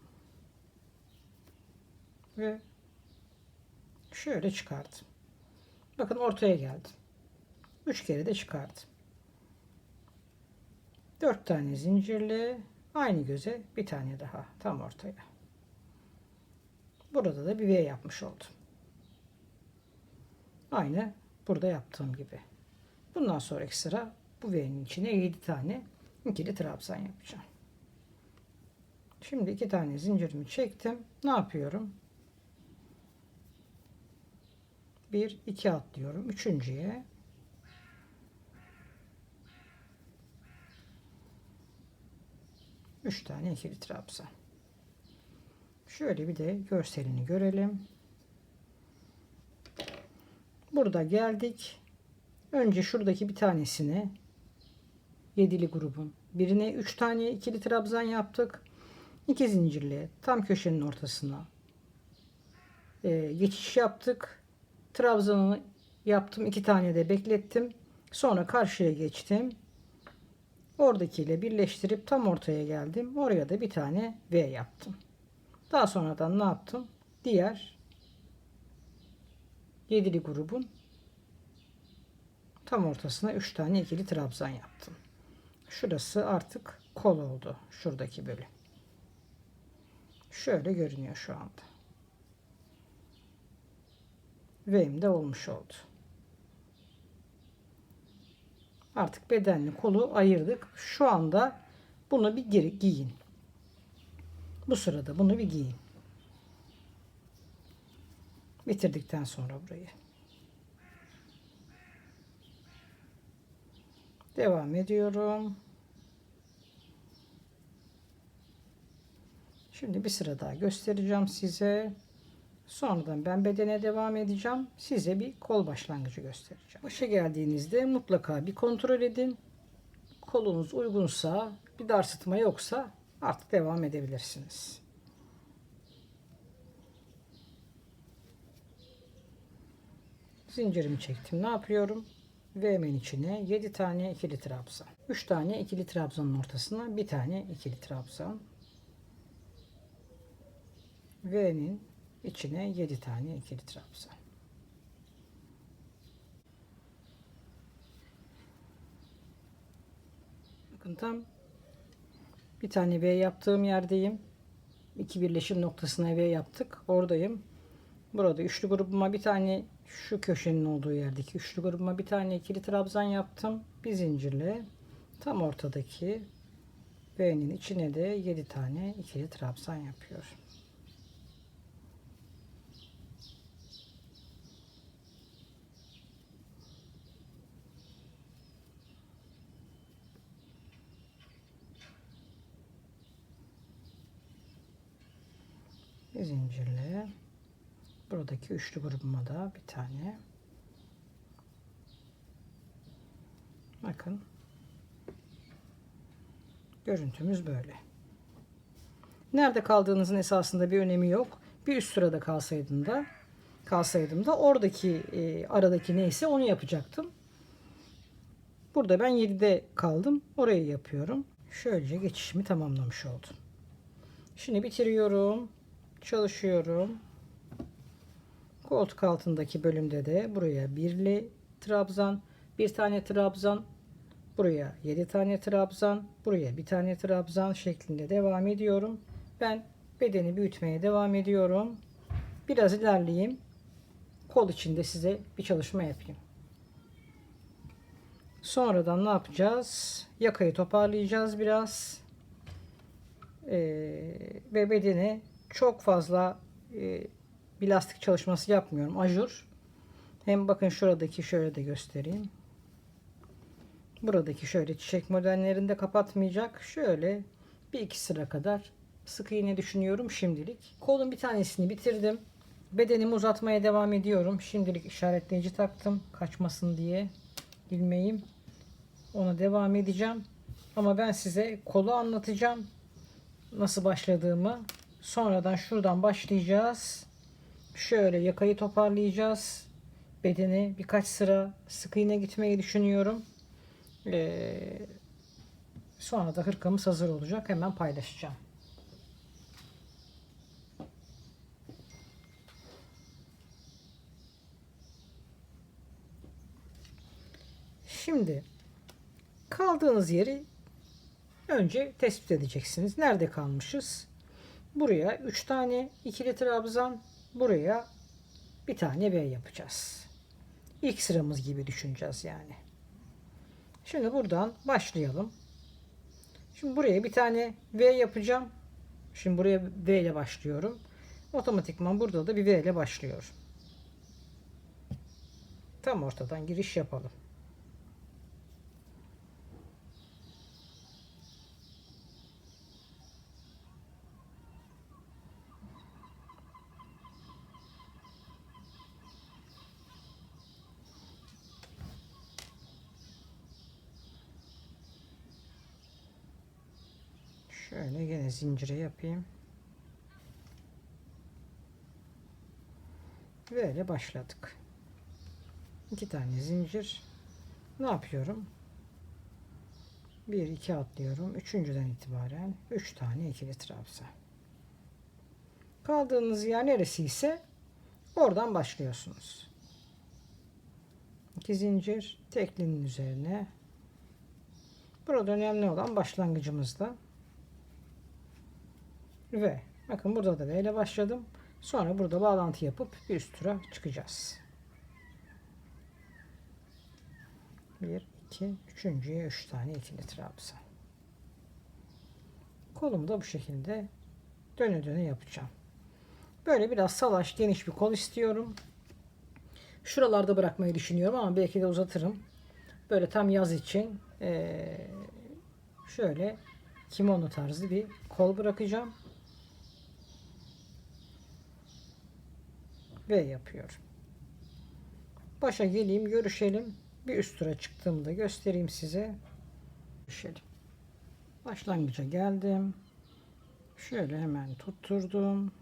Ve şöyle çıkardım. Bakın ortaya geldim. 3 kere de çıkardım. 4 tane zincirle aynı göze bir tane daha tam ortaya. Burada da bir V yapmış oldum. Aynı burada yaptığım gibi. Bundan sonraki sıra bu V'nin içine 7 tane ikili trabzan yapacağım. Şimdi 2 tane zincirimi çektim. Ne yapıyorum? 1 2 atlıyorum. Üçüncüye üç tane ikili trabzan. Şöyle bir de görselini görelim. Burada geldik. Önce şuradaki bir tanesine, yedili grubun birine 3 tane ikili trabzan yaptık. 2 zincirle tam köşenin ortasına geçiş yaptık. Trabzanı yaptım. 2 tane de beklettim. Sonra karşıya geçtim. Oradakiyle birleştirip tam ortaya geldim. Oraya da bir tane V yaptım. Daha sonradan ne yaptım? Diğer yedili grubun tam ortasına 3 tane ikili trabzan yaptım. Şurası artık kol oldu. Şuradaki bölüm. Şöyle görünüyor şu anda. V'm de olmuş oldu. Artık bedenli kolu ayırdık. Şu anda bunu bir giyin. Bu sırada bunu bir giyin. Bitirdikten sonra burayı. Devam ediyorum. Şimdi bir sıra daha göstereceğim size. Sonradan ben bedene devam edeceğim. Size bir kol başlangıcı göstereceğim. Başa geldiğinizde mutlaka bir kontrol edin. Kolunuz uygunsa, bir dar sıtma yoksa artık devam edebilirsiniz. Zincirimi çektim. Ne yapıyorum? V'min içine 7 tane ikili trabzan. 3 tane ikili trabzanın ortasına bir tane ikili trabzan. V'nin içine 7 tane ikili trabzan. Bakın tam bir tane V yaptığım yerdeyim. İki birleşim noktasına V yaptık. Oradayım. Burada üçlü grubuma bir tane, şu köşenin olduğu yerdeki üçlü grubuma bir tane ikili trabzan yaptım. Bir zincirle tam ortadaki V'nin içine de 7 tane ikili trabzan yapıyorum. Bir zincirle buradaki üçlü grubuma da bir tane. Bakın. Görüntümüz böyle. Nerede kaldığınızın esasında bir önemi yok. Bir üst sırada kalsaydım da oradaki aradaki neyse onu yapacaktım. Burada ben 7'de kaldım. Orayı yapıyorum. Şöylece geçişimi tamamlamış oldum. Şimdi bitiriyorum. Çalışıyorum. Koltuk altındaki bölümde de buraya birli trabzan, bir tane trabzan, buraya 7 tane trabzan, buraya bir tane trabzan şeklinde devam ediyorum. Ben bedeni büyütmeye devam ediyorum. Biraz ilerleyeyim. Kol içinde size bir çalışma yapayım. Sonradan ne yapacağız? Yakayı toparlayacağız biraz. Ve bedeni çok fazla bir lastik çalışması yapmıyorum. Ajur. Hem bakın şuradaki şöyle de göstereyim. Buradaki şöyle çiçek modellerinde kapatmayacak. Şöyle bir iki sıra kadar sık iğne düşünüyorum şimdilik. Kolun bir tanesini bitirdim. Bedenimi uzatmaya devam ediyorum. Şimdilik işaretleyici taktım. Kaçmasın diye ilmeğim. Ona devam edeceğim. Ama ben size kolu anlatacağım. Nasıl başladığımı. Sonradan şuradan başlayacağız. Şöyle yakayı toparlayacağız. Bedeni birkaç sıra sık iğne gitmeyi düşünüyorum. Sonra da hırkamız hazır olacak. Hemen paylaşacağım. Şimdi kaldığınız yeri önce tespit edeceksiniz. Nerede kalmışız? Buraya 3 tane ikili trabzan, buraya bir tane V yapacağız. İlk sıramız gibi düşüneceğiz yani. Şimdi buradan başlayalım. Şimdi buraya bir tane V yapacağım. Şimdi buraya V ile başlıyorum. Otomatikman burada da bir V ile başlıyorum. Tam ortadan giriş yapalım. Şöyle yine zincire yapayım. Böyle başladık. 2 tane zincir. Ne yapıyorum? 1 2 atlıyorum. Üçüncüden itibaren 3 tane ikili trabzan. Kaldığınız yer neresi ise oradan başlıyorsunuz. 2 zincir teklinin üzerine. Burada önemli olan başlangıcımızda. Ve bakın burada da V ile başladım. Sonra burada bağlantı yapıp bir üst tura çıkacağız. 1 2 üçüncüye 3 tane ikili trabzan. Kolumu da bu şekilde döne döne yapacağım. Böyle biraz salaş, geniş bir kol istiyorum. Şuralarda bırakmayı düşünüyorum ama belki de uzatırım. Böyle tam yaz için şöyle kimono tarzı bir kol bırakacağım. V yapıyorum. Başa geleyim, görüşelim. Bir üst tura çıktığımda göstereyim size. Görüşelim. Başlangıca geldim. Şöyle hemen tutturdum.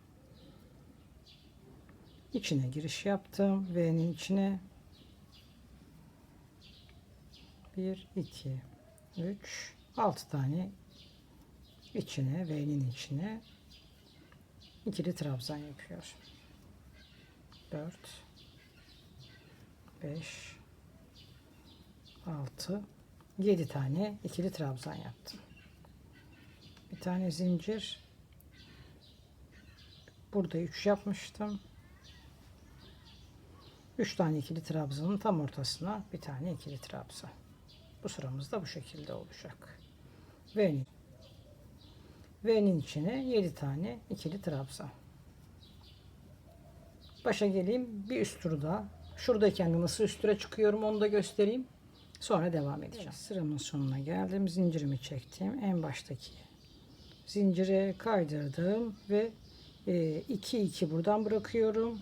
İçine giriş yaptım. V'nin içine 1 2 3 6 tane içine, V'nin içine ikili trabzan yapıyor. 4 5 6 7 tane ikili trabzan yaptım. Bir tane zincir. Burada 3 yapmıştım. 3 tane ikili trabzanın tam ortasına bir tane ikili trabzan. Bu sıramız da bu şekilde olacak. V'nin içine 7 tane ikili trabzan. Başa geleyim, bir üst turda. Şuradayken nasıl üst tura çıkıyorum onu da göstereyim. Sonra devam edeceğim. Evet, sıramın sonuna geldim. Zincirimi çektim. En baştaki zincire kaydırdım ve 2 2 buradan bırakıyorum.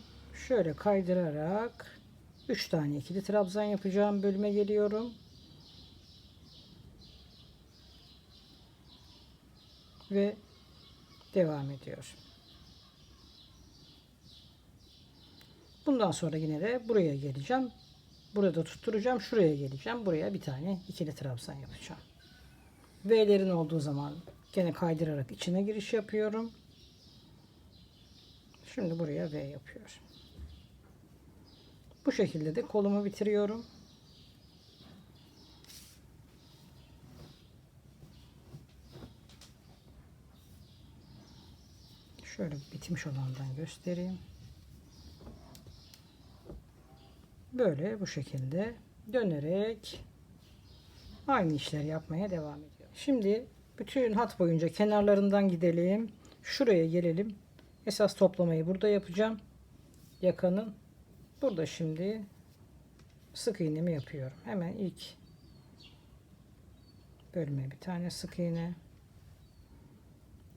Şöyle kaydırarak 3 tane ikili trabzan yapacağım. Bölüme geliyorum. Ve devam ediyor. Bundan sonra yine de buraya geleceğim. Burada tutturacağım. Şuraya geleceğim. Buraya bir tane ikili trabzan yapacağım. V'lerin olduğu zaman gene kaydırarak içine giriş yapıyorum. Şimdi buraya V yapıyorum. Bu şekilde de kolumu bitiriyorum. Şöyle bitmiş olandan göstereyim. Böyle bu şekilde dönerek aynı işler yapmaya devam ediyor. Şimdi bütün hat boyunca kenarlarından gidelim. Şuraya gelelim. Esas toplamayı burada yapacağım. Yakanın. Burada şimdi sık iğnemi yapıyorum. Hemen ilk bölüme bir tane sık iğne.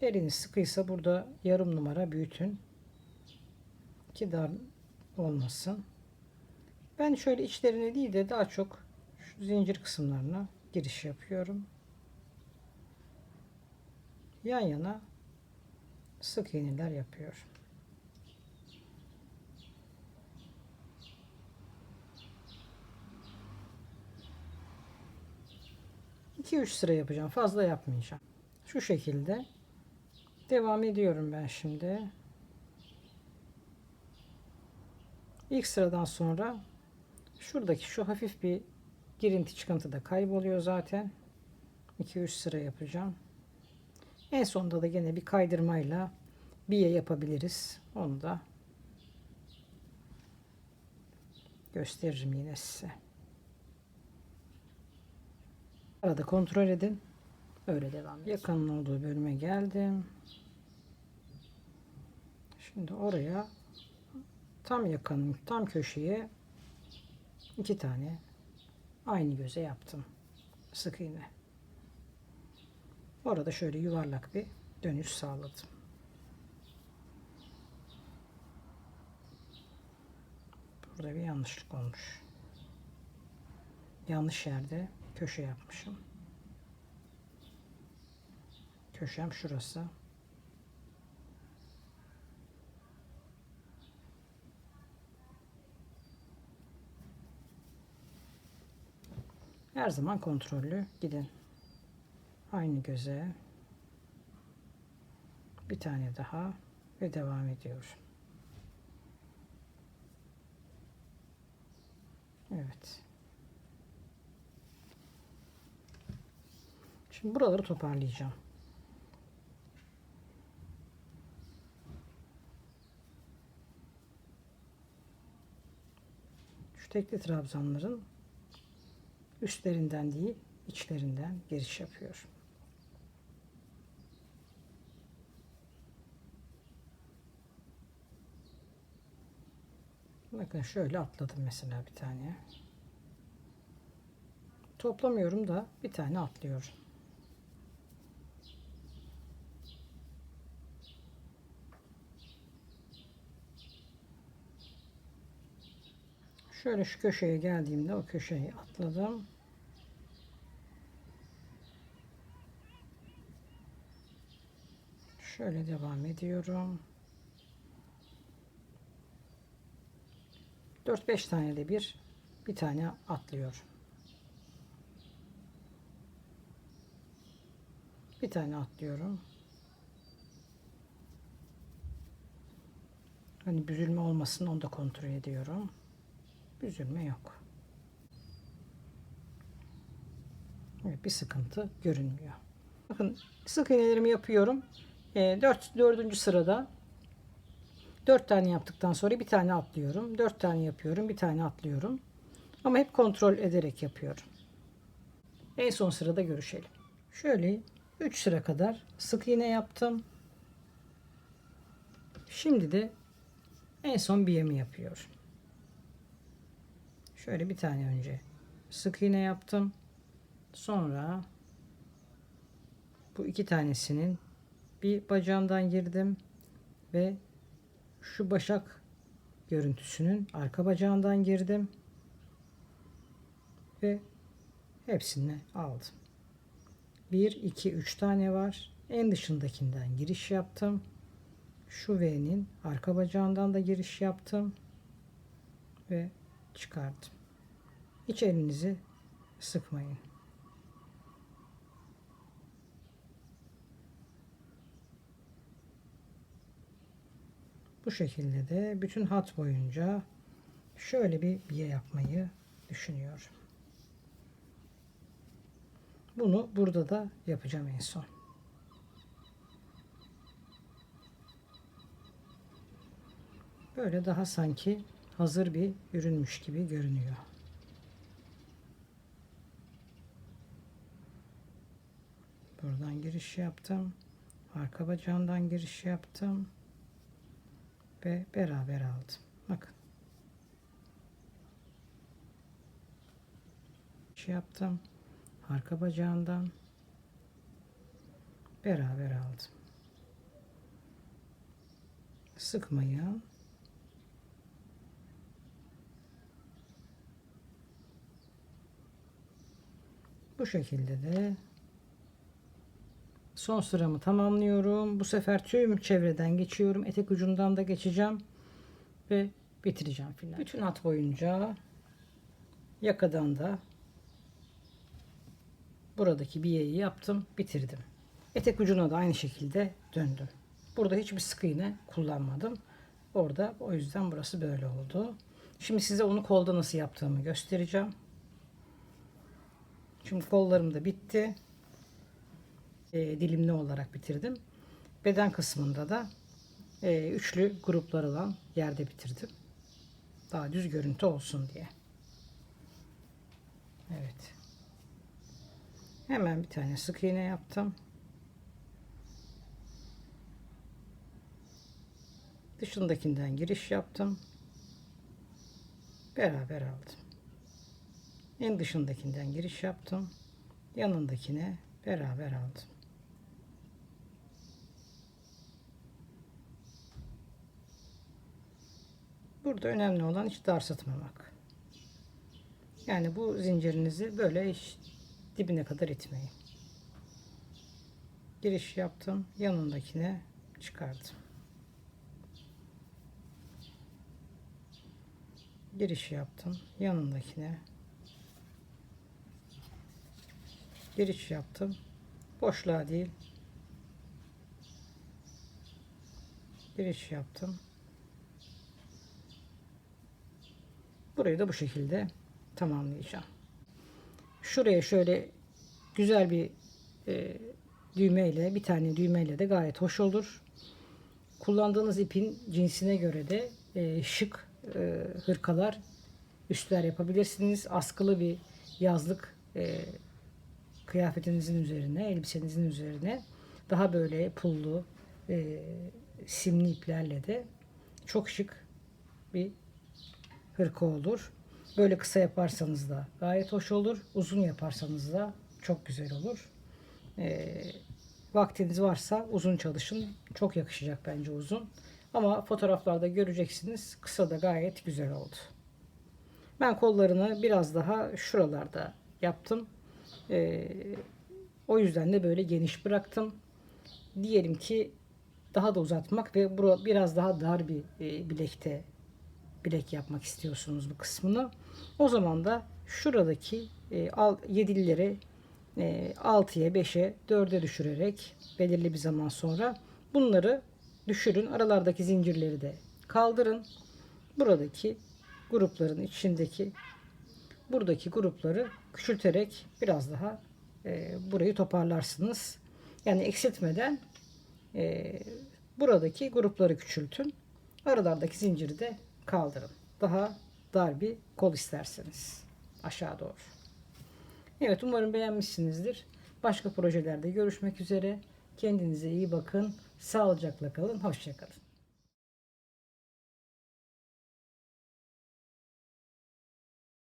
Eliniz sıkıysa burada yarım numara büyütün ki dar olmasın. Ben şöyle içlerine değil de daha çok şu zincir kısımlarına giriş yapıyorum. Yan yana sık iğneler yapıyorum. 2-3 sıra yapacağım. Fazla yapmayacağım. Şu şekilde devam ediyorum ben şimdi. İlk sıradan sonra şuradaki şu hafif bir girinti çıkıntı da kayboluyor zaten. 2-3 sıra yapacağım. En sonunda da yine bir kaydırmayla biye yapabiliriz. Onu da gösteririm yine size. Arada kontrol edin. Öyle devam edin. Yakanın olduğu bölüme geldim. Şimdi oraya tam yakanın tam köşeye 2 tane aynı göze yaptım. Sık iğne. Orada şöyle yuvarlak bir dönüş sağladım. Burada bir yanlışlık olmuş. Yanlış yerde köşe yapmışım. Köşem şurası. Her zaman kontrollü gidin. Aynı göze bir tane daha ve devam ediyor. Evet. Şimdi buraları toparlayacağım. Şu tekli trabzanların üstlerinden değil, içlerinden giriş yapıyorum. Bakın şöyle atladım mesela bir tane. Toplamıyorum da bir tane atlıyorum. Şöyle şu köşeye geldiğimde o köşeyi atladım. Şöyle devam ediyorum. 4-5 tane de bir tane atlıyorum. Bir tane atlıyorum. Hani büzülme olmasın, onu da kontrol ediyorum. Büzülme yok. Evet, bir sıkıntı görünmüyor. Bakın sık iğnelerimi yapıyorum. 4. sırada 4 tane yaptıktan sonra bir tane atlıyorum. 4 tane yapıyorum, bir tane atlıyorum. Ama hep kontrol ederek yapıyorum. En son sırada görüşelim. Şöyle 3 sıra kadar sık iğne yaptım. Şimdi de en son biyemi yapıyorum. Şöyle bir tane önce sık iğne yaptım. Sonra bu 2 tanesinin bir bacağından girdim ve şu başak görüntüsünün arka bacağından girdim ve hepsini aldım. 1, 2, 3 tane var. En dışındakinden giriş yaptım. Şu V'nin arka bacağından da giriş yaptım ve çıkardım. Hiç elinizi sıkmayın. Bu şekilde de bütün hat boyunca şöyle bir biye yapmayı düşünüyorum. Bunu burada da yapacağım en son. Böyle daha sanki hazır bir ürünmüş gibi görünüyor. Buradan giriş yaptım. Arka bacağından giriş yaptım. Ve beraber aldım. Bakın. Şey yaptım. Arka bacağından beraber aldım. Sıkmayın. Bu şekilde de son sıramı tamamlıyorum. Bu sefer tüm çevreden geçiyorum. Etek ucundan da geçeceğim ve bitireceğim final. Bütün hat boyunca yakadan da buradaki biyeyi yaptım, bitirdim. Etek ucuna da aynı şekilde döndüm. Burada hiçbir sık iğne kullanmadım. Orada o yüzden burası böyle oldu. Şimdi size onu kolda nasıl yaptığımı göstereceğim. Şimdi kollarım da bitti. Dilimli olarak bitirdim. Beden kısmında da üçlü gruplar olan yerde bitirdim. Daha düz görüntü olsun diye. Evet. Hemen bir tane sık iğne yaptım. Dışındakinden giriş yaptım. Beraber aldım. En dışındakinden giriş yaptım. Yanındakine beraber aldım. Burada önemli olan hiç sarsıtmamak. Yani bu zincirinizi böyle hiç dibine kadar itmeyin. Giriş yaptım. Yanındakine çıkardım. Giriş yaptım. Yanındakine giriş yaptım. Boşluğa değil. Giriş yaptım. Burayı da bu şekilde tamamlayacağım. Şuraya şöyle güzel bir düğmeyle, bir tane düğmeyle de gayet hoş olur. Kullandığınız ipin cinsine göre de şık hırkalar, üstler yapabilirsiniz. Askılı bir yazlık kıyafetinizin üzerine, elbisenizin üzerine daha böyle pullu, simli iplerle de çok şık bir hırka olur. Böyle kısa yaparsanız da gayet hoş olur. Uzun yaparsanız da çok güzel olur. Vaktiniz varsa uzun çalışın. Çok yakışacak bence uzun. Ama fotoğraflarda göreceksiniz. Kısa da gayet güzel oldu. Ben kollarını biraz daha şuralarda yaptım. O yüzden de böyle geniş bıraktım. Diyelim ki daha da uzatmak ve biraz daha dar bir bilek yapmak istiyorsunuz bu kısmını. O zaman da şuradaki yedilileri 6'ya, 5'e, 4'e düşürerek belirli bir zaman sonra bunları düşürün. Aralardaki zincirleri de kaldırın. Buradaki grupların içindeki buradaki grupları küçülterek biraz daha burayı toparlarsınız. Yani eksiltmeden buradaki grupları küçültün. Aralardaki zinciri de kaldırın. Daha dar bir kol isterseniz aşağı doğru. Evet, umarım beğenmişsinizdir. Başka projelerde görüşmek üzere. Kendinize iyi bakın. Sağlıcakla kalın. Hoşça kalın.